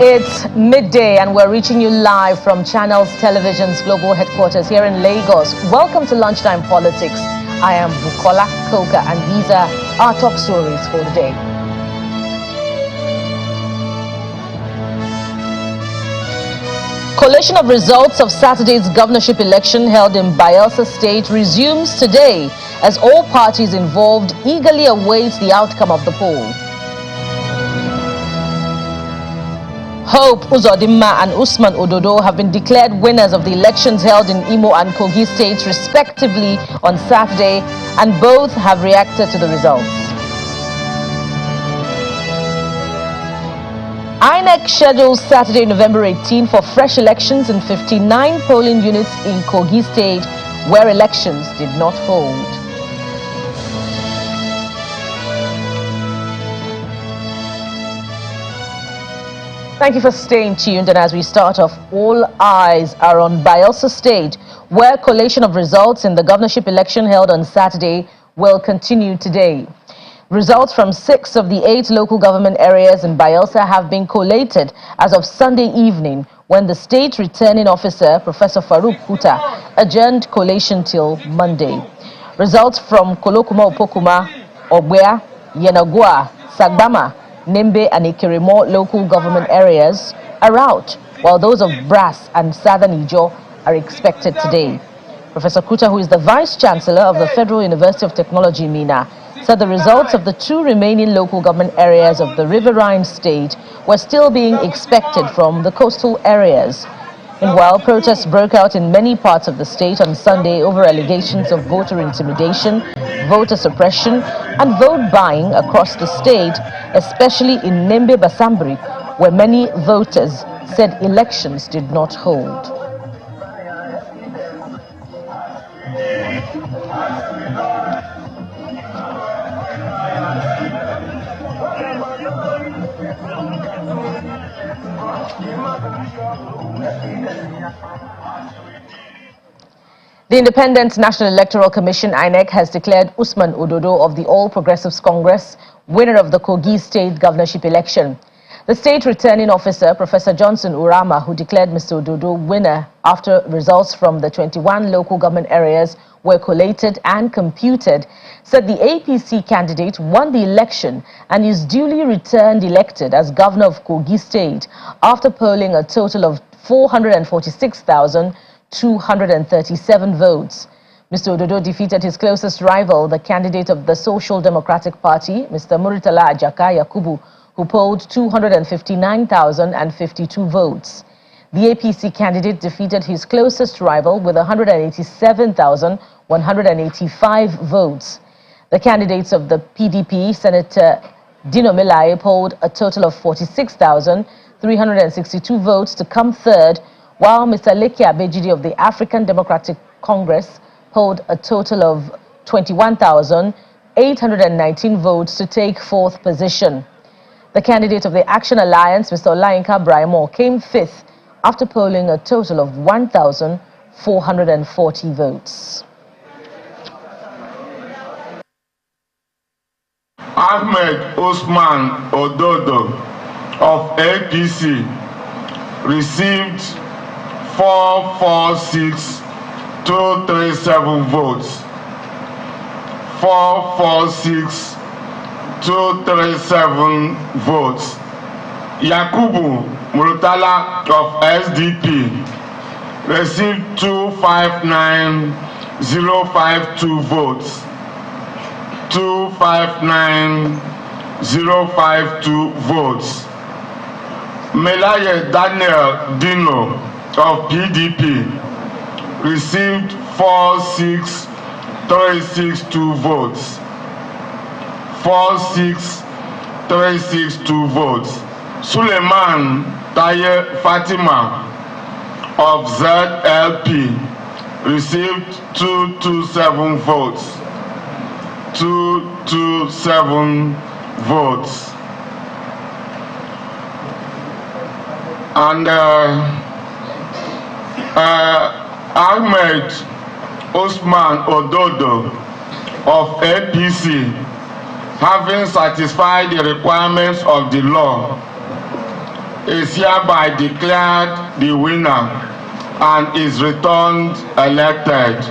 It's midday and we're reaching you live from Channels Television's global headquarters here in Lagos. Welcome to Lunchtime Politics. I am Bukola Koka and these are our top stories for the day. Collation of results of Saturday's governorship election held in Bayelsa State resumes today as all parties involved eagerly await the outcome of the poll. Hope Uzodimma and Ododo have been declared winners of the elections held in Imo and Kogi states respectively on Saturday, and both have reacted to the results. INEC schedules Saturday, November 18 for fresh elections in 59 polling units in Kogi state where elections did not hold. Thank you for staying tuned, and as we start off, all eyes are on Bayelsa State, where collation of results in the governorship election held on Saturday will continue today. Results from 6 of the 8 local government areas in Bayelsa have been collated as of Sunday evening, when the state returning officer, Professor Farouk Kuta, adjourned collation till Monday. Results from Kolokuma Opokuma, Ogbea, Yenagua, Sagbama, Nimbe and Ikirimo local government areas are out, while those of Brass and Southern Ijo are expected today. Professor Kuta, who is the Vice Chancellor of the Federal University of Technology, Mina, said the results of the 2 remaining local government areas of the riverine state were still being expected from the coastal areas. Meanwhile, protests broke out in many parts of the state on Sunday over allegations of voter intimidation, voter suppression, and vote buying across the state, especially in Nimbe Basambri, where many voters said elections did not hold. The Independent National Electoral Commission, INEC, has declared Usman Ododo of the All Progressives Congress winner of the Kogi State governorship election. The state returning officer, Professor Johnson Urama, who declared Mr. Ododo winner after results from the 21 local government areas were collated and computed, said the APC candidate won the election and is duly returned elected as governor of Kogi State after polling a total of 446,237 votes. Mr. Ododo defeated his closest rival, the candidate of the Social Democratic Party, Mr. Muritala Ajaka Yakubu, who polled 259,052 votes. The APC candidate defeated his closest rival with 187,185 votes. The candidates of the PDP, Senator Dino Melaye, polled a total of 46,362 votes to come third, while Mr. Leke Abejide of the African Democratic Congress polled a total of 21,819 votes to take 4th position. The candidate of the Action Alliance, Mr. Olayinka Braimo, came 5th after polling a total of 1,440 votes. Ahmed Osman Ododo of APC received 446,237 votes. 446,237 votes. Yakubu Murtala of SDP received 259,052 votes. 259,052 votes. Melaye Daniel Dino of PDP received 46,362 votes. 46,362 votes. Suleiman Taye Fatima of ZLP received 227 votes. 227 votes. And Ahmed Osman Ododo of APC, having satisfied the requirements of the law, is hereby declared the winner and is returned elected.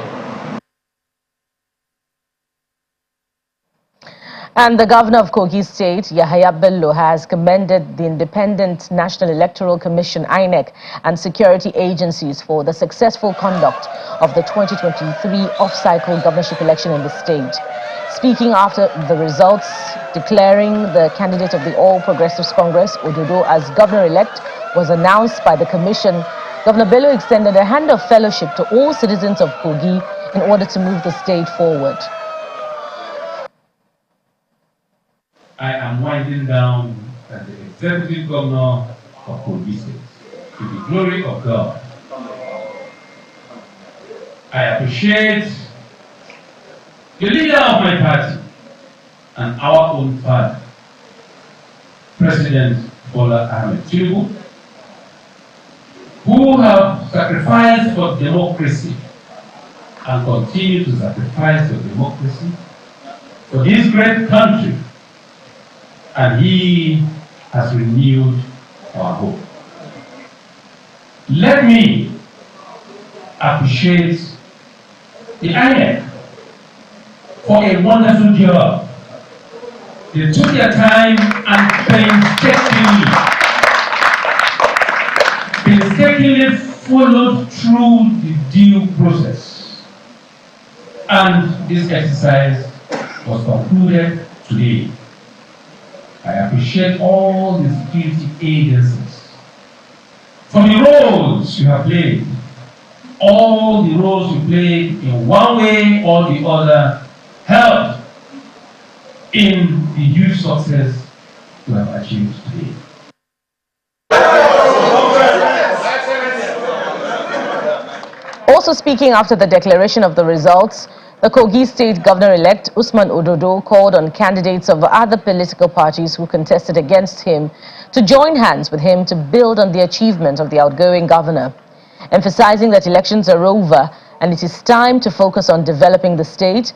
And the governor of Kogi State, Yahaya Bello, has commended the Independent National Electoral Commission, INEC, and security agencies for the successful conduct of the 2023 off-cycle governorship election in the state. Speaking after the results, declaring the candidate of the All Progressives Congress, Ododo, as governor-elect was announced by the commission, Governor Bello extended a hand of fellowship to all citizens of Kogi in order to move the state forward. I am winding down as the executive governor of Kogi State to the glory of God. I appreciate the leader of my party and our own father, President Bola Ahmed Tinubu, who have sacrificed for democracy and continue to sacrifice for democracy for this great country. And he has renewed our hope. Let me appreciate the INEC for a wonderful job. They took their time and painstakingly followed through the due process. And this exercise was concluded today. I appreciate all the security agencies for the roles you have played. All the roles you played in one way or the other helped in the huge success you have achieved today. Also speaking after the declaration of the results, the Kogi State Governor-elect Usman Ododo called on candidates of other political parties who contested against him to join hands with him to build on the achievement of the outgoing governor, emphasizing that elections are over and it is time to focus on developing the state.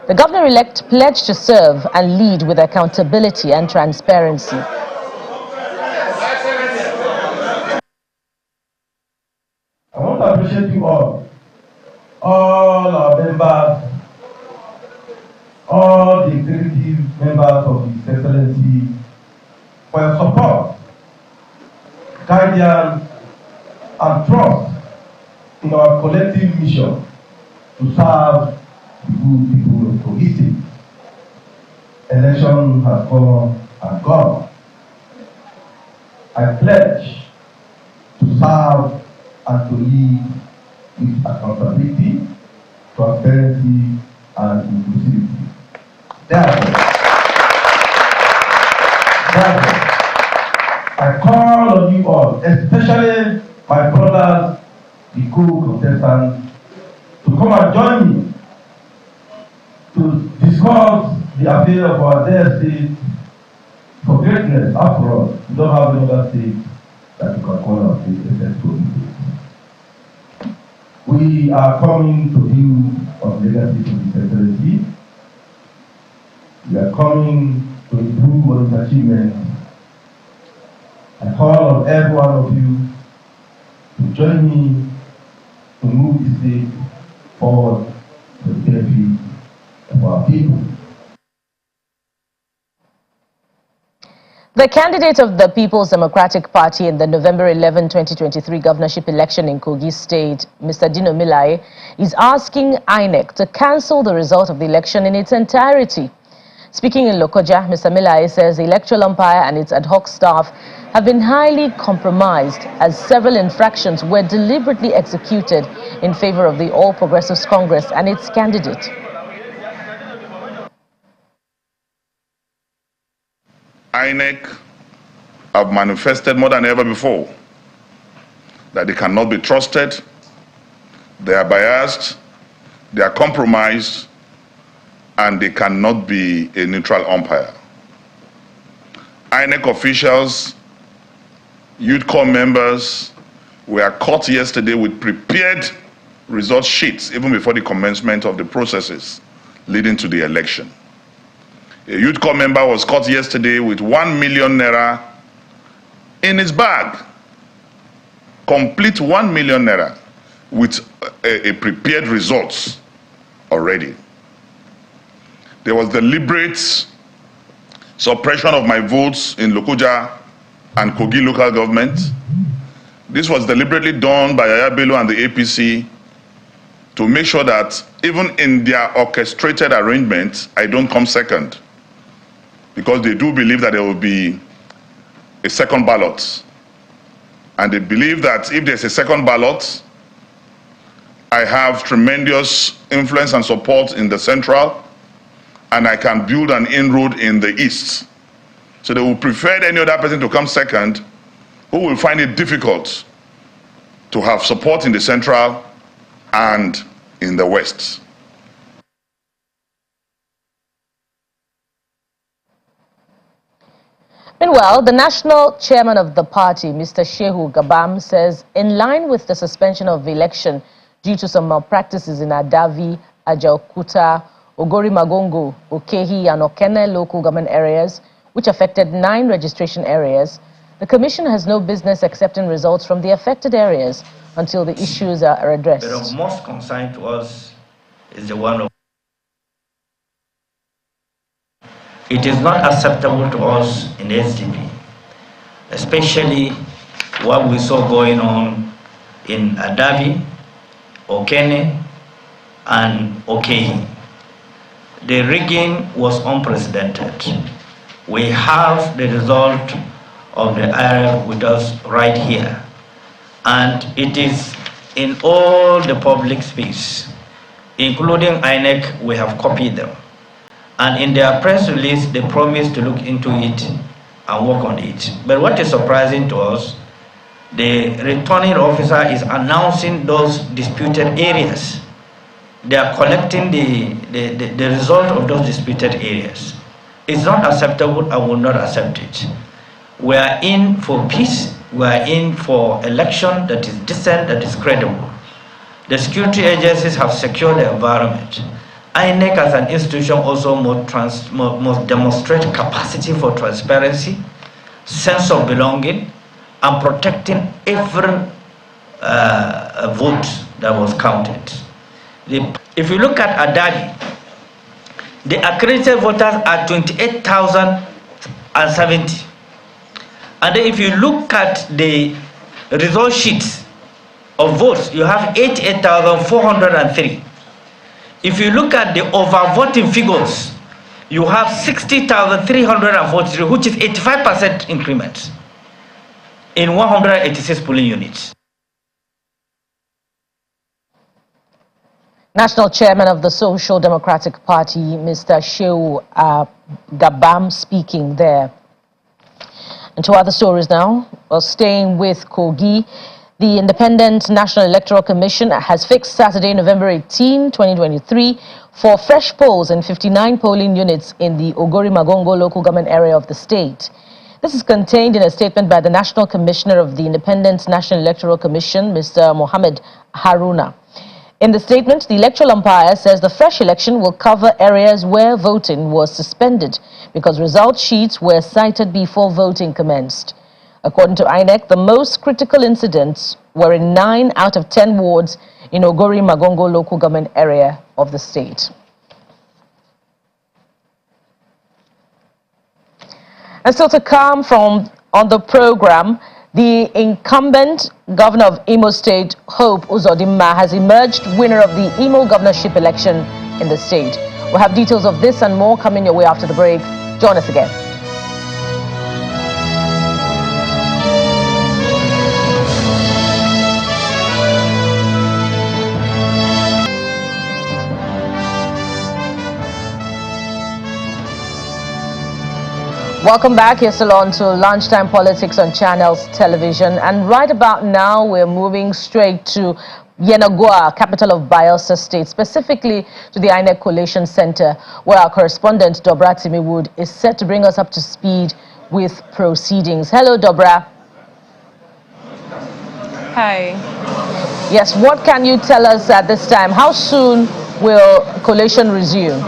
The governor-elect pledged to serve and lead with accountability and transparency. I want to appreciate you all our members, all the executive members of His Excellency, for your support, guidance, and trust in our collective mission to serve the good people of Kogi State. Election has come and gone. I pledge to serve and to lead with accountability, transparency, and inclusivity. Therefore, I call on you all, especially my brothers, the co-contestants, to come and join me to discuss the affair of our dear state for greatness. After all, we don't have another state that we can call our state except for state. We are coming to build on the legacy of His Excellency. We are coming to improve on His achievements. I call on every one of you to join me to move the state forward for the benefit of our people. The candidate of the People's Democratic Party in the November 11, 2023 governorship election in Kogi State, Mr. Dino Milai, is asking INEC to cancel the result of the election in its entirety. Speaking in Lokoja, Mr. Milai says the electoral umpire and its ad hoc staff have been highly compromised as several infractions were deliberately executed in favor of the All Progressives Congress and its candidate. INEC have manifested more than ever before that they cannot be trusted, they are biased, they are compromised, and they cannot be a neutral umpire. INEC officials, youth corps members were caught yesterday with prepared result sheets even before the commencement of the processes leading to the election. A youth corps member was caught yesterday with 1 million naira in his bag complete 1 million naira with a prepared results already. There was deliberate suppression of my votes in Lokoja and Kogi local government. This was deliberately done by Yaya Bello and the APC to make sure that even in their orchestrated arrangements, I don't come second, because they do believe that there will be a second ballot. And they believe that if there's a second ballot, I have tremendous influence and support in the central, and I can build an inroad in the east. So they will prefer any other person to come second, who will find it difficult to have support in the central and in the west. Meanwhile, the national chairman of the party, Mr. Shehu Gabam, says in line with the suspension of the election due to some malpractices in Adavi, Ajaokuta, Ogori Magongo, Okehi and Okene local government areas, which affected 9 registration areas, the commission has no business accepting results from the affected areas until the issues are addressed. But of most concern to us is the one of it is not acceptable to us in SDP, especially what we saw going on in Adabi, Okene, and Okehi. The rigging was unprecedented. We have the result of the area with us right here. And it is in all the public space, including INEC, we have copied them. And in their press release, they promised to look into it and work on it. But what is surprising to us, the returning officer is announcing those disputed areas. They are collecting the result of those disputed areas. It's not acceptable. I will not accept it. We are in for peace. We are in for election that is decent, that is credible. The security agencies have secured the environment. INEC as an institution also must demonstrate capacity for transparency, sense of belonging, and protecting every vote that was counted. If you look at Adadi, the accredited voters are 28,070. And then if you look at the result sheets of votes, you have 88,403. If you look at the overvoting figures, you have 60,343, which is 85% increment in 186 polling units. National chairman of the Social Democratic Party, Mr. Shehu Gabam, speaking there. And to other stories now, well, staying with Kogi, the Independent National Electoral Commission has fixed Saturday, November 18, 2023, for fresh polls in 59 polling units in the Ogori Magongo local government area of the state. This is contained in a statement by the National Commissioner of the Independent National Electoral Commission, Mr. Mohammed Haruna. In the statement, the electoral umpire says the fresh election will cover areas where voting was suspended because result sheets were cited before voting commenced. According to INEC, the most critical incidents were in 9 out of 10 wards in Ogori Magongo local government area of the state. And still to come from on the program, the incumbent governor of Imo State, Hope Uzodimma, has emerged winner of the Imo governorship election in the state. We'll have details of this and more coming your way after the break. Join us again. Welcome back. You're still on to Lunchtime Politics on Channels Television. And right about now, we're moving straight to Yenagoa, capital of Bayelsa State, specifically to the INEC Collation Center, where our correspondent, Dobra Timiwood, is set to bring us up to speed with proceedings. Hello, Dobra. Hi. Yes, what can you tell us at this time? How soon will collation resume?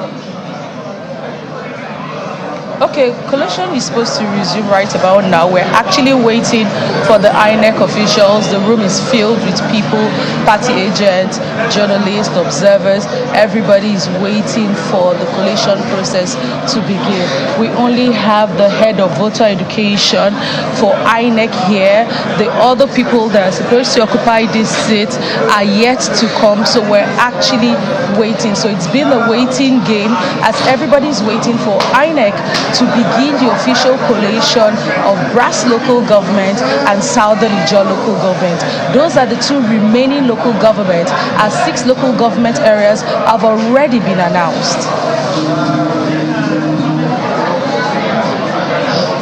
Okay, collation is supposed to resume right about now. We're actually waiting for the INEC officials. The room is filled with people, party agents, journalists, observers. Everybody is waiting for the collation process to begin. We only have the head of voter education for INEC here. The other people that are supposed to occupy this seat are yet to come, so we're actually waiting. So it's been a waiting game as everybody's waiting for INEC to begin the official collation of Brass local government and Southern Ijaw local government. Those are the two remaining local governments, as 6 local government areas have already been announced.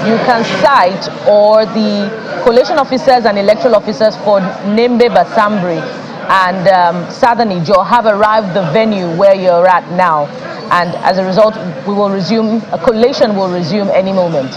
You can cite or the collation officers and electoral officers for Nembe Basambri and Southern Ijaw have arrived the venue where you're at now. And as a result, we will resume, a collation will resume any moment.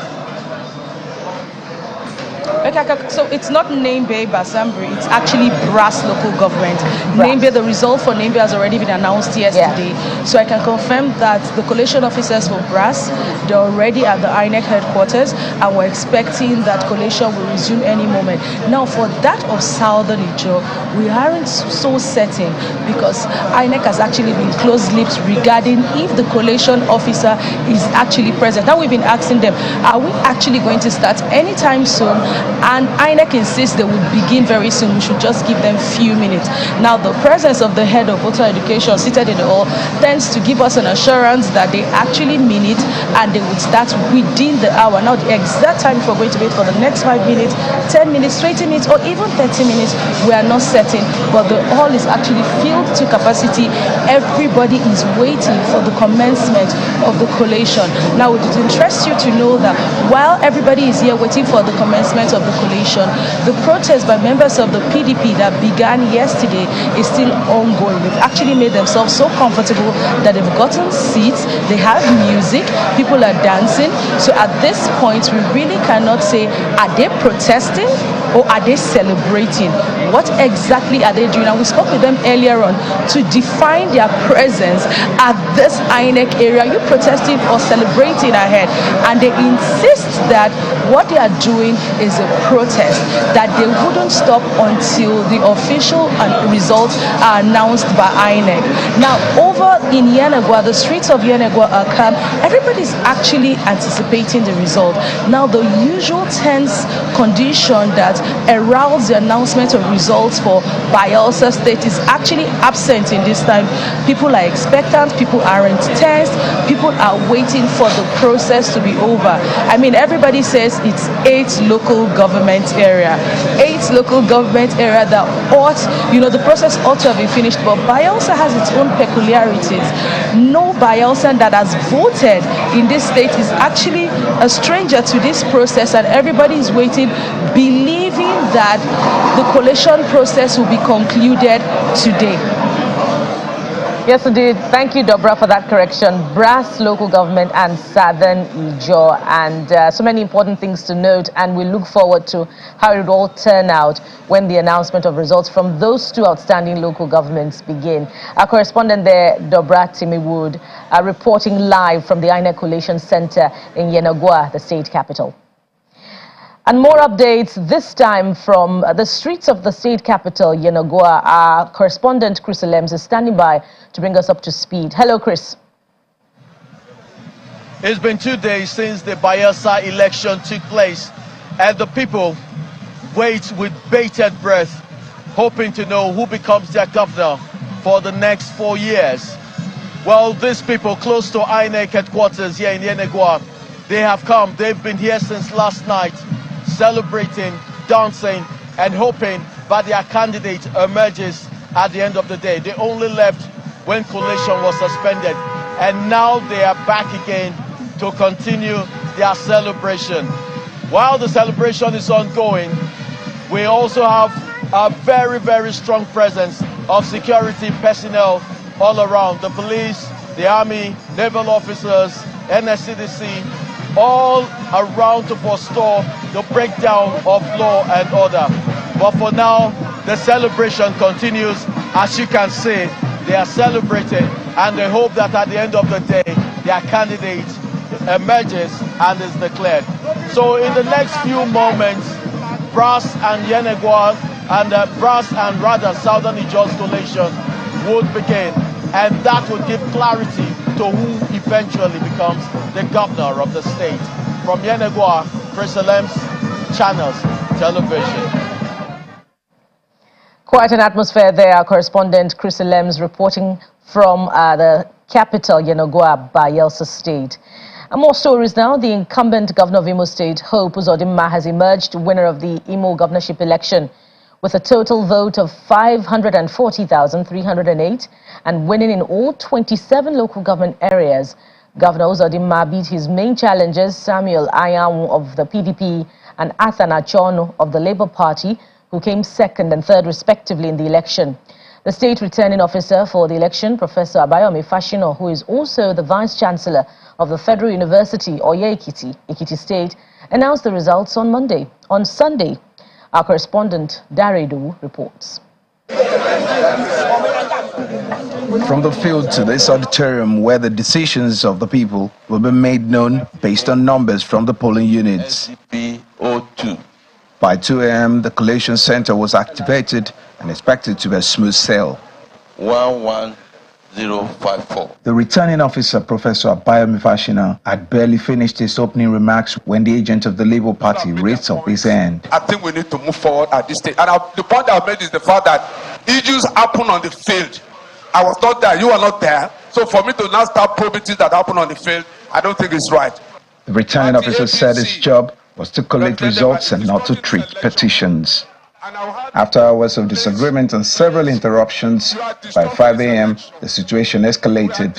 Okay, so it's not Nembe Basambri, it's actually Brass local government. Nembe, the result for Nembe has already been announced yesterday. Yeah. So I can confirm that the collation officers for Brass, they're already at the INEC headquarters, and we're expecting that collation will resume any moment. Now for that of Southern Ijaw, we aren't so certain because INEC has actually been close-lipped regarding if the collation officer is actually present. Now we've been asking them, are we actually going to start anytime soon? And INEC insists they would begin very soon. We should just give them few minutes. Now, the presence of the head of voter education seated in the hall tends to give us an assurance that they actually mean it and they would start within the hour. Now, the exact time if we're going to wait for the next 5 minutes, 10 minutes, 20 minutes, or even 30 minutes, we are not certain. But the hall is actually filled to capacity. Everybody is waiting for the commencement of the collation. Now, it would interest you to know that while everybody is here waiting for the commencement of the collation, the protest by members of the PDP that began yesterday is still ongoing. They've actually made themselves so comfortable that they've gotten seats, they have music, people are dancing. So at this point, we really cannot say, are they protesting or are they celebrating? What exactly are they doing? And we spoke with them earlier on to define their presence at this INEC area. Are you protesting or celebrating ahead? And they insist that what they are doing is a protest, that they wouldn't stop until the official results are announced by INEC. Now, over in Yenagoa, the streets of Yenagoa are calm. Everybody's actually anticipating the result. Now, the usual tense condition that aroused the announcement of results for Bayelsa State is actually absent in this time. People are expectant, people aren't tense, people are waiting for the process to be over. I mean, everybody says it's 8 local government area. 8 local government area that ought, the process ought to have been finished, but Bayelsa has its own peculiarities. No Bayelsan that has voted in this state is actually a stranger to this process, and everybody is waiting, believing that the collation process will be concluded today. Yes, indeed. Thank you, Dobra, for that correction. Brass local government and Southern Ijaw, and so many important things to note, and we look forward to how it will all turn out when the announcement of results from those 2 outstanding local governments begin. Our correspondent there, Dobra Timiwood, reporting live from the INEC Collation Center in Yenagoa, the state capital. And more updates, this time from the streets of the state capital, Yenagoa. Our correspondent, Chris Alems, is standing by to bring us up to speed. Hello, Chris. It's been 2 days since the Bayelsa election took place, and the people wait with bated breath, hoping to know who becomes their governor for the next 4 years. Well, these people close to INEC headquarters here in Yenagoa, they have come. They've been here since last night, celebrating, dancing, and hoping that their candidate emerges at the end of the day. They only left when collation was suspended, and now they are back again to continue their celebration. While the celebration is ongoing, we also have a very, very strong presence of security personnel all around. The police, the army, naval officers, NSCDC, all around to forestall the breakdown of law and order. But for now, the celebration continues. As you can see, they are celebrating, and they hope that at the end of the day, their candidate emerges and is declared. So in the next few moments, Brass and Yenegua and Southern Ijaws collation would begin, and that would give clarity to who eventually becomes the governor of the state. From Yenegua, Chris Lems, Channels Television. Quite an atmosphere there. Our correspondent Chris Lems reporting from the capital, Yenegua, Bayelsa State. And more stories now. The incumbent governor of Imo State, Hope Uzodimma, has emerged winner of the Imo governorship election with a total vote of 540,308 and winning in all 27 local government areas. Governor Uzodimma beat his main challengers, Samuel Ayamu of the PDP and Athan Achono of the Labour Party, who came second and third respectively in the election. The state returning officer for the election, Professor Abayomi Fashino, who is also the Vice-Chancellor of the Federal University, Oye Ekiti State, announced the results on Monday. On Sunday, our correspondent Daredu reports. From the field to this auditorium where the decisions of the people will be made known based on numbers from the polling units. By 2 a.m., the collation center was activated and expected to be a smooth sail. 11054. The returning officer, Professor Abayomi Fashina, had barely finished his opening remarks when the agent of the Labour Party raised up his hand. I think we need to move forward at this stage. And the point I've made is the fact that issues happen on the field. I was not there, you were not there. So for me to now start probing things that happen on the field, I don't think it's right. The returning officer said his job was to collect results and not to treat petitions. After hours of disagreement and several interruptions, by 5 a.m., the situation escalated.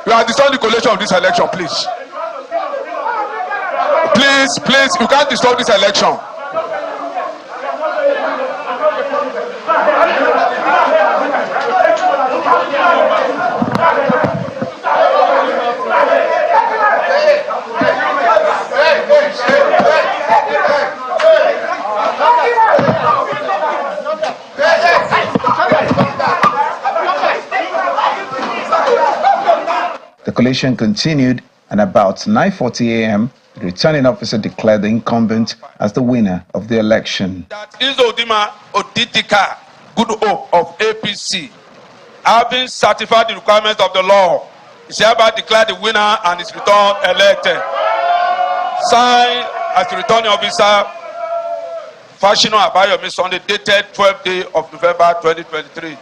We are destroying the collation of this election, please. Please, you can't destroy this election. The collation continued, and about 9:40 a.m., the returning officer declared the incumbent as the winner of the election. That Uzodimma Oditika, Good Hope of APC, having certified the requirements of the law, is hereby declared the winner and is returned elected. Signed as the returning officer, Fashino Abayomi, Sunday, dated 12th day of November 2023.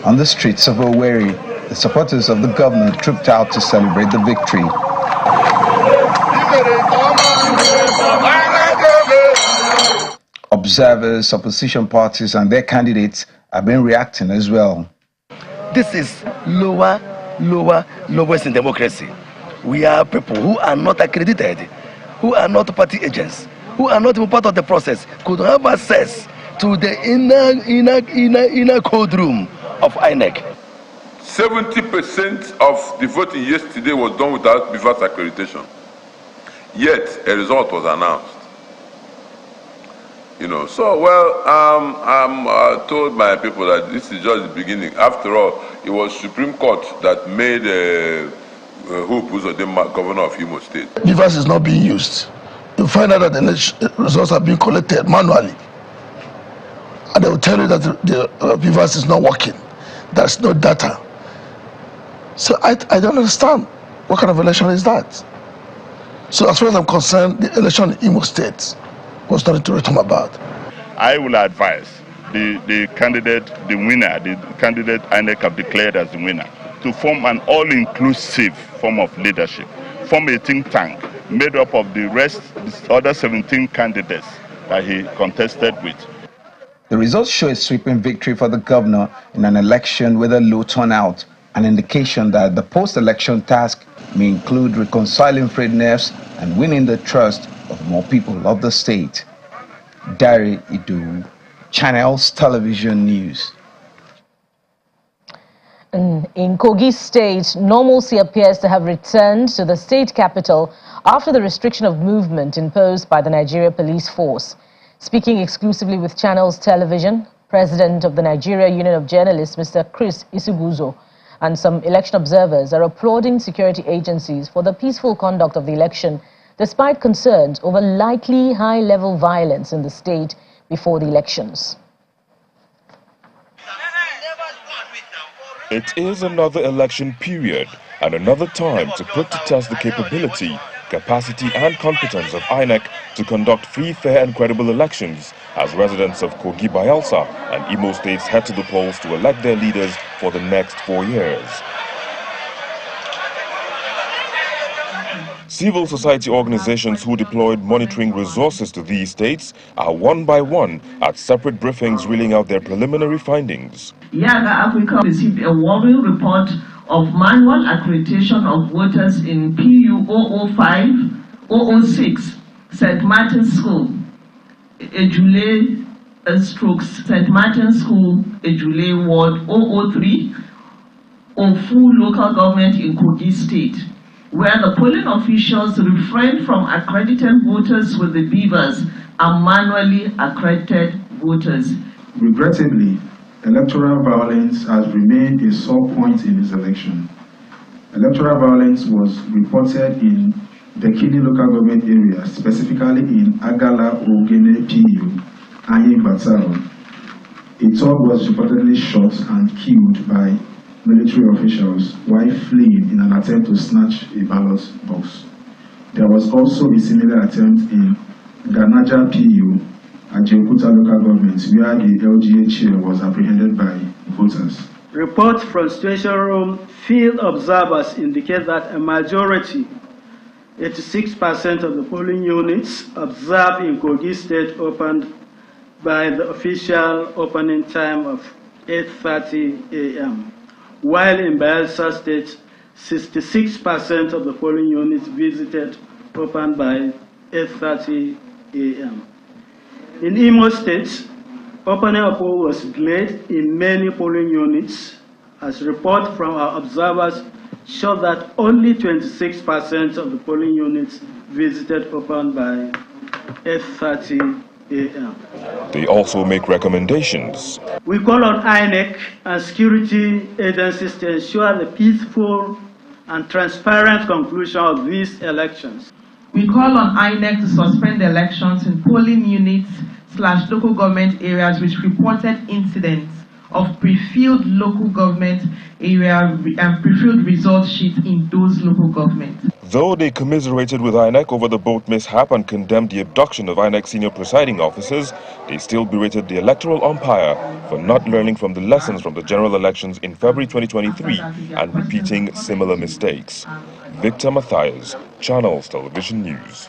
On the streets of Owerri, the supporters of the governor trooped out to celebrate the victory. Observers, opposition parties and their candidates have been reacting as well. This is lowest in democracy. We are people who are not accredited, who are not party agents, who are not even part of the process, could have access to the inner code room of INEC. 70% of the voting yesterday was done without BVAS accreditation. Yet a result was announced. I'm told by people that this is just the beginning. After all, it was Supreme Court that made Hope Uzodimma governor of Imo State. BVAS is not being used. You find out that the results are being collected manually. And they will tell you that the BVAS is not working. There's no data. So I don't understand. What kind of election is that? So as far as I'm concerned, the election in Imo State was nothing to write home about. I will advise the candidate, the winner, the candidate INEC have declared as the winner, to form an all-inclusive form of leadership, form a think tank made up of the other 17 candidates that he contested with. The results show a sweeping victory for the governor in an election with a low turnout, an indication that the post-election task may include reconciling frayed nerves and winning the trust of more people of the state. Dari Idu, Channels Television News. In Kogi State, normalcy appears to have returned to the state capital after the restriction of movement imposed by the Nigeria police force. Speaking exclusively with Channels Television, President of the Nigeria Union of Journalists, Mr. Chris Isiguzo, and some election observers are applauding security agencies for the peaceful conduct of the election, despite concerns over likely high-level violence in the state before the elections. It is another election period and another time to put to test the capability, capacity and competence of INEC to conduct free, fair and credible elections as residents of Kogi, Bayelsa and Imo states head to the polls to elect their leaders for the next 4 years. Civil society organizations who deployed monitoring resources to these states are one by one at separate briefings reeling out their preliminary findings. Yaga Africa received a worrying report of manual accreditation of voters in PU 005-006 St. Martin's School, Ejule St. Martin's School, Ejule Ward 003, Ofu local government in Kogi State, where the polling officials refrained from accrediting voters with the beavers and manually accredited voters. Regrettably, electoral violence has remained a sore point in this election. Electoral violence was reported in the Kini local government area, specifically in Agala Ogene PU, Ayin Bataro. A thug was reportedly shot and killed by military officials while fleeing in an attempt to snatch a ballot box. There was also a similar attempt in Ganaja PU, Ajeokuta local government, where the LGA chair was apprehended by voters. Reports from Situation Room field observers indicate that a majority, 86% of the polling units observed in Kogi State opened by the official opening time of 8:30 a.m., while in Bayelsa State, 66% of the polling units visited opened by 8:30 a.m. In Imo State, opening of poll was delayed in many polling units, as reports from our observers show that only 26% of the polling units visited opened by 8:30 a.m. They also make recommendations. We call on INEC and security agencies to ensure the peaceful and transparent conclusion of these elections. We call on INEC to suspend the elections in polling units / local government areas which reported incidents of pre-filled local government area and pre-filled result sheets in those local governments. Though they commiserated with INEC over the boat mishap and condemned the abduction of INEC senior presiding officers, they still berated the electoral umpire for not learning from the lessons from the general elections in February 2023 and repeating similar mistakes. Victor Matthias, Channels Television News.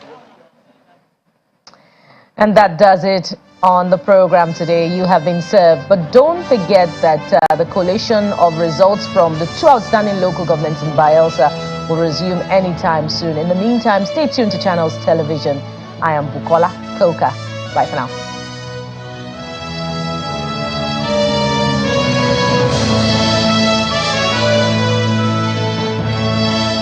And that does it on the program today. You have been served. But don't forget that the collation of results from the 2 outstanding local governments in Bayelsa will resume anytime soon. In the meantime, stay tuned to Channels Television. I am Bukola Koka. Bye for now.